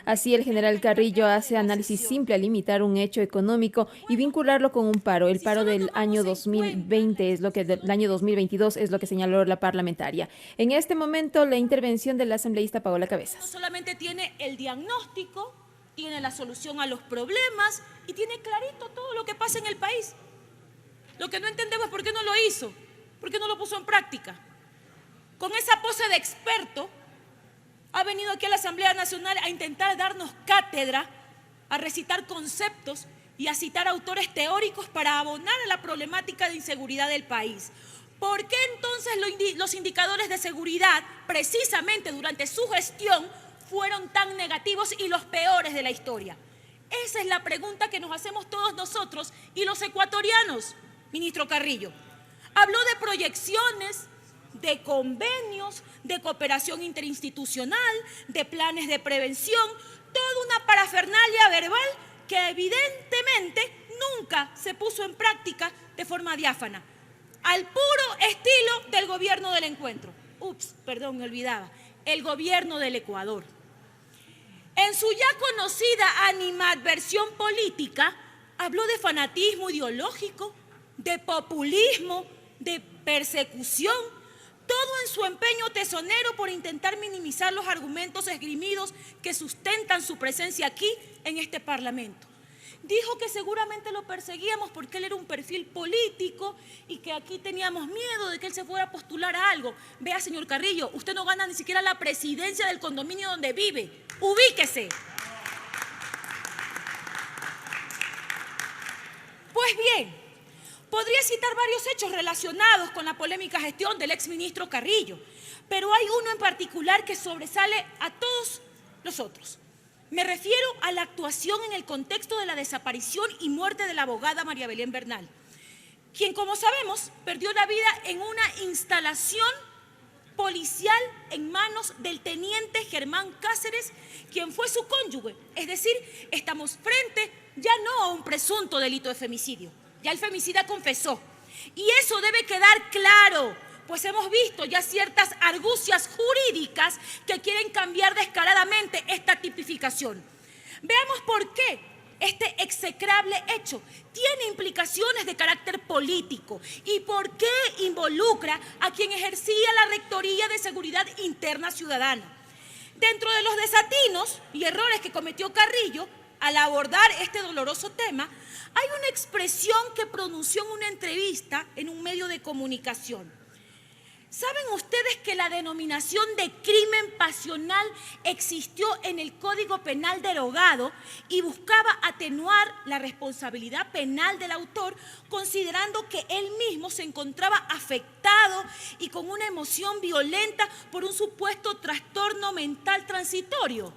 Así, el general Carrillo hace análisis simple al limitar un hecho económico y vincularlo con un paro. El paro del año 2020 es lo que del año 2022 es lo que señaló la parlamentaria. En este momento, la intervención del asambleísta Paola No Cabezas. solamente tiene el diagnóstico, tiene la solución a los problemas y tiene clarito todo lo que pasa en el país. Lo que no entendemos es por qué no lo hizo, por qué no lo puso en práctica. Con esa pose de experto, ha venido aquí a la Asamblea Nacional a intentar darnos cátedra, a recitar conceptos y a citar autores teóricos para abonar a la problemática de inseguridad del país. ¿Por qué entonces los indicadores de seguridad, precisamente durante su gestión, fueron tan negativos y los peores de la historia? Esa es la pregunta que nos hacemos todos nosotros y los ecuatorianos, ministro Carrillo. Habló de proyecciones, de convenios, de cooperación interinstitucional, de planes de prevención, toda una parafernalia verbal que evidentemente nunca se puso en práctica de forma diáfana, al puro estilo del gobierno del encuentro. Me olvidaba, el gobierno del Ecuador. En su ya conocida animadversión política, habló de fanatismo ideológico, de populismo, de persecución, todo en su empeño tesonero por intentar minimizar los argumentos esgrimidos que sustentan su presencia aquí en este Parlamento. Dijo que seguramente lo perseguíamos porque él era un perfil político y que aquí teníamos miedo de que él se fuera a postular a algo. Vea, señor Carrillo, usted no gana ni siquiera la presidencia del condominio donde vive. Ubíquese. Pues bien, podría citar varios hechos relacionados con la polémica gestión del exministro Carrillo, pero hay uno en particular que sobresale a todos los otros. Me refiero a la actuación en el contexto de la desaparición y muerte de la abogada María Belén Bernal, quien, como sabemos, perdió la vida en una instalación policial en manos del teniente Germán Cáceres, quien fue su cónyuge. Es decir, estamos frente ya no a un presunto delito de femicidio, ya el femicida confesó. Y eso debe quedar claro, pues hemos visto ya ciertas argucias jurídicas que quieren cambiar descaradamente esta tipificación. Veamos por qué este execrable hecho tiene implicaciones de carácter político y por qué involucra a quien ejercía la Rectoría de Seguridad Interna Ciudadana. Dentro de los desatinos y errores que cometió Carrillo al abordar este doloroso tema, hay una expresión que pronunció en una entrevista en un medio de comunicación. ¿Saben ustedes que la denominación de crimen pasional existió en el Código Penal derogado y buscaba atenuar la responsabilidad penal del autor, considerando que él mismo se encontraba afectado y con una emoción violenta por un supuesto trastorno mental transitorio?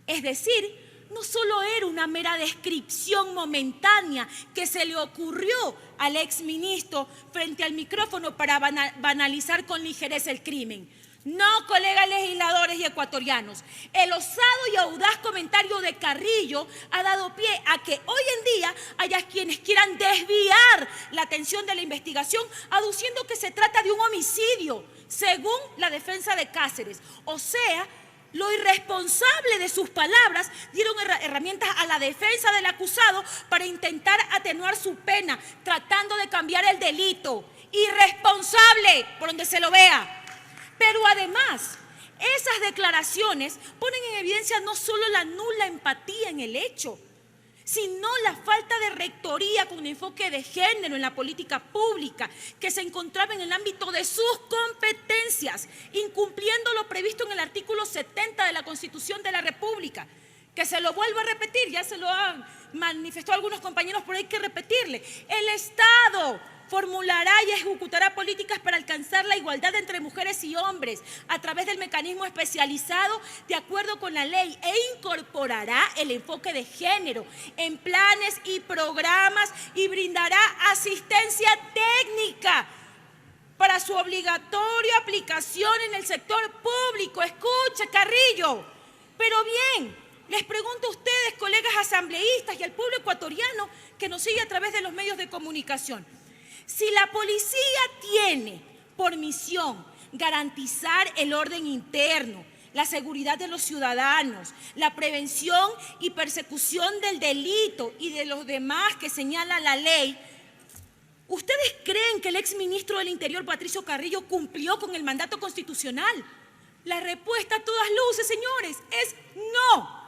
Es decir, no solo era una mera descripción momentánea que se le ocurrió al exministro frente al micrófono para banalizar con ligereza el crimen. No, colegas legisladores y ecuatorianos, el osado y audaz comentario de Carrillo ha dado pie a que hoy en día haya quienes quieran desviar la atención de la investigación aduciendo que se trata de un homicidio, según la defensa de Cáceres. O sea, lo irresponsable de sus palabras dieron herramientas a la defensa del acusado para intentar atenuar su pena, tratando de cambiar el delito. Irresponsable, por donde se lo vea. Pero además, esas declaraciones ponen en evidencia no solo la nula empatía en el hecho, sino la falta de rectoría con enfoque de género en la política pública que se encontraba en el ámbito de sus competencias, incumpliendo lo previsto en el artículo 70 de la Constitución de la República, que se lo vuelvo a repetir, ya se lo han manifestado algunos compañeros, pero hay que repetirle. El Estado formulará y ejecutará políticas para alcanzar la igualdad entre mujeres y hombres a través del mecanismo especializado de acuerdo con la ley e incorporará el enfoque de género en planes y programas y brindará asistencia técnica para su obligatoria aplicación en el sector público. Escuche, Carrillo. Pero bien, les pregunto a ustedes, colegas asambleístas y al pueblo ecuatoriano que nos sigue a través de los medios de comunicación, si la policía tiene por misión garantizar el orden interno, la seguridad de los ciudadanos, la prevención y persecución del delito y de los demás que señala la ley, ¿ustedes creen que el exministro del Interior, Patricio Carrillo, cumplió con el mandato constitucional? La respuesta a todas luces, señores, es no.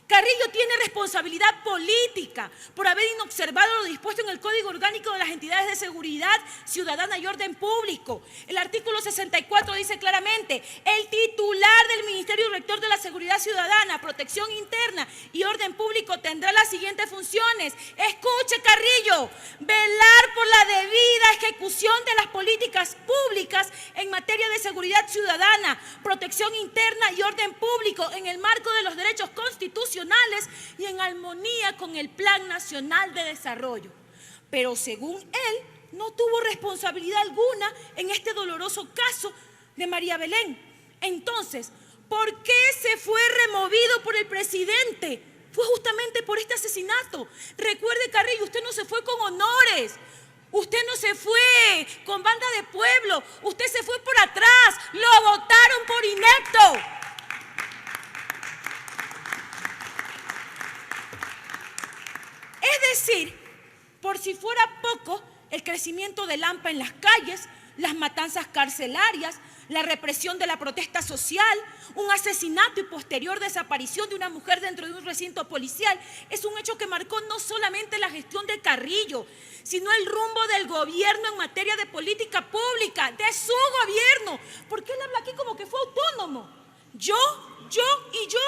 Carrillo tiene responsabilidad política por haber inobservado lo dispuesto en el Código Orgánico de las Entidades de Seguridad Ciudadana y Orden Público. El artículo 64 dice claramente: el titular del Ministerio Rector de la Seguridad Ciudadana, Protección Interna y Orden Público tendrá las siguientes funciones. Escuche, Carrillo: velar por la debida ejecución de las políticas públicas en materia de seguridad ciudadana, protección interna y orden público en el marco de los derechos constitucionales y en armonía con el Plan Nacional de Desarrollo. Pero según él, no tuvo responsabilidad alguna en este doloroso caso de María Belén. Entonces, ¿por qué se fue removido por el presidente? Fue justamente por este asesinato. Recuerde, Carrillo, usted no se fue con honores. Usted no se fue con banda de pueblo. Usted se fue por atrás. Lo votaron por inepto. Es decir, por si fuera poco, el crecimiento del AMPA en las calles, las matanzas carcelarias, la represión de la protesta social, un asesinato y posterior desaparición de una mujer dentro de un recinto policial, es un hecho que marcó no solamente la gestión de Carrillo, sino el rumbo del gobierno en materia de política pública, de su gobierno. ¿Por qué él habla aquí como que fue autónomo? Yo y yo.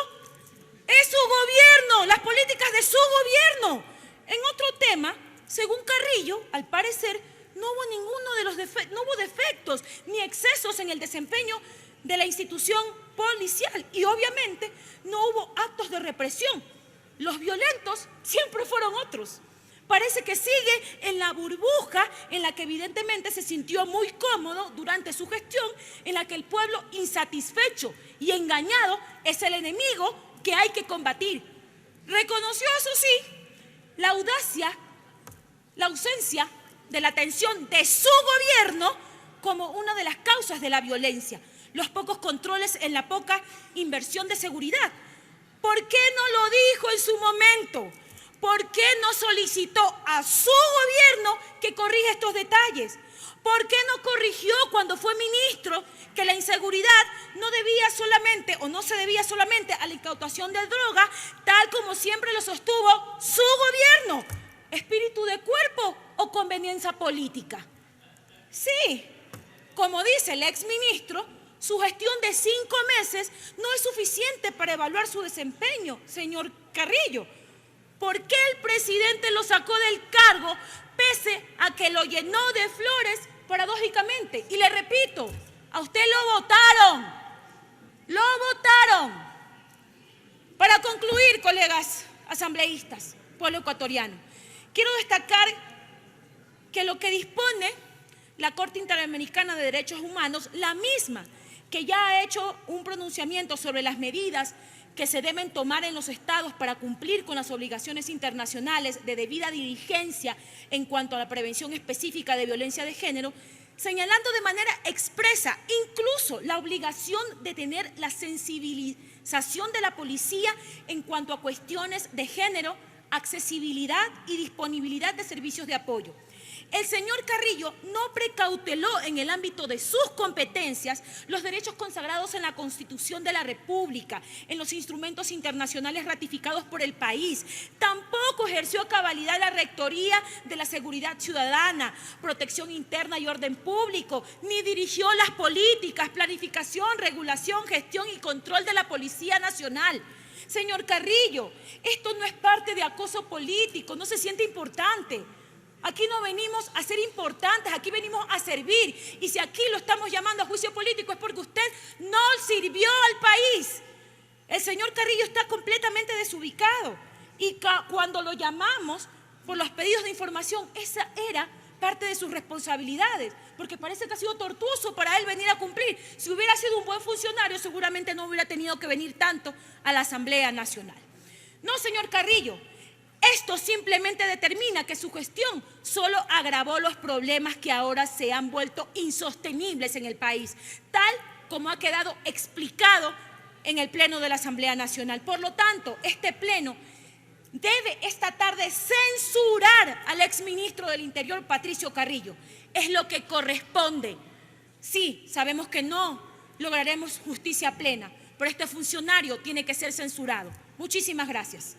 Es su gobierno, las políticas de su gobierno. En otro tema, según Carrillo, al parecer, no hubo defectos ni excesos en el desempeño de la institución policial y obviamente no hubo actos de represión. Los violentos siempre fueron otros. Parece que sigue en la burbuja en la que evidentemente se sintió muy cómodo durante su gestión, en la que el pueblo insatisfecho y engañado es el enemigo que hay que combatir. Reconoció, eso sí, la ausencia de la atención de su gobierno como una de las causas de la violencia, los pocos controles en la poca inversión de seguridad. ¿Por qué no lo dijo en su momento? ¿Por qué no solicitó a su gobierno que corrija estos detalles? ¿Por qué no corrigió cuando fue ministro que la inseguridad no debía solamente o no se debía solamente a la incautación de droga, tal como siempre lo sostuvo su gobierno? ¿Espíritu de cuerpo o conveniencia política? Sí, como dice el exministro, su gestión de 5 meses no es suficiente para evaluar su desempeño, señor Carrillo. ¿Por qué el presidente lo sacó del cargo pese a que lo llenó de flores paradójicamente? Y le repito, a usted lo votaron. Lo votaron. Para concluir, colegas asambleístas, pueblo ecuatoriano, quiero destacar que lo que dispone la Corte Interamericana de Derechos Humanos, la misma que ya ha hecho un pronunciamiento sobre las medidas que se deben tomar en los estados para cumplir con las obligaciones internacionales de debida diligencia en cuanto a la prevención específica de violencia de género, señalando de manera expresa incluso la obligación de tener la sensibilización de la policía en cuanto a cuestiones de género, accesibilidad y disponibilidad de servicios de apoyo. El señor Carrillo no precauteló en el ámbito de sus competencias los derechos consagrados en la Constitución de la República, en los instrumentos internacionales ratificados por el país. Tampoco ejerció a cabalidad la Rectoría de la Seguridad Ciudadana, Protección Interna y Orden Público, ni dirigió las políticas, planificación, regulación, gestión y control de la Policía Nacional. Señor Carrillo, esto no es parte de acoso político, no se siente importante. Aquí no venimos a ser importantes, aquí venimos a servir. Y si aquí lo estamos llamando a juicio político es porque usted no sirvió al país. El señor Carrillo está completamente desubicado. Y cuando lo llamamos por los pedidos de información, esa era parte de sus responsabilidades, porque parece que ha sido tortuoso para él venir a cumplir. Si hubiera sido un buen funcionario, seguramente no hubiera tenido que venir tanto a la Asamblea Nacional. No, señor Carrillo. Esto simplemente determina que su gestión solo agravó los problemas que ahora se han vuelto insostenibles en el país, tal como ha quedado explicado en el Pleno de la Asamblea Nacional. Por lo tanto, este Pleno debe esta tarde censurar al exministro del Interior, Patricio Carrillo. Es lo que corresponde. Sí, sabemos que no lograremos justicia plena, pero este funcionario tiene que ser censurado. Muchísimas gracias.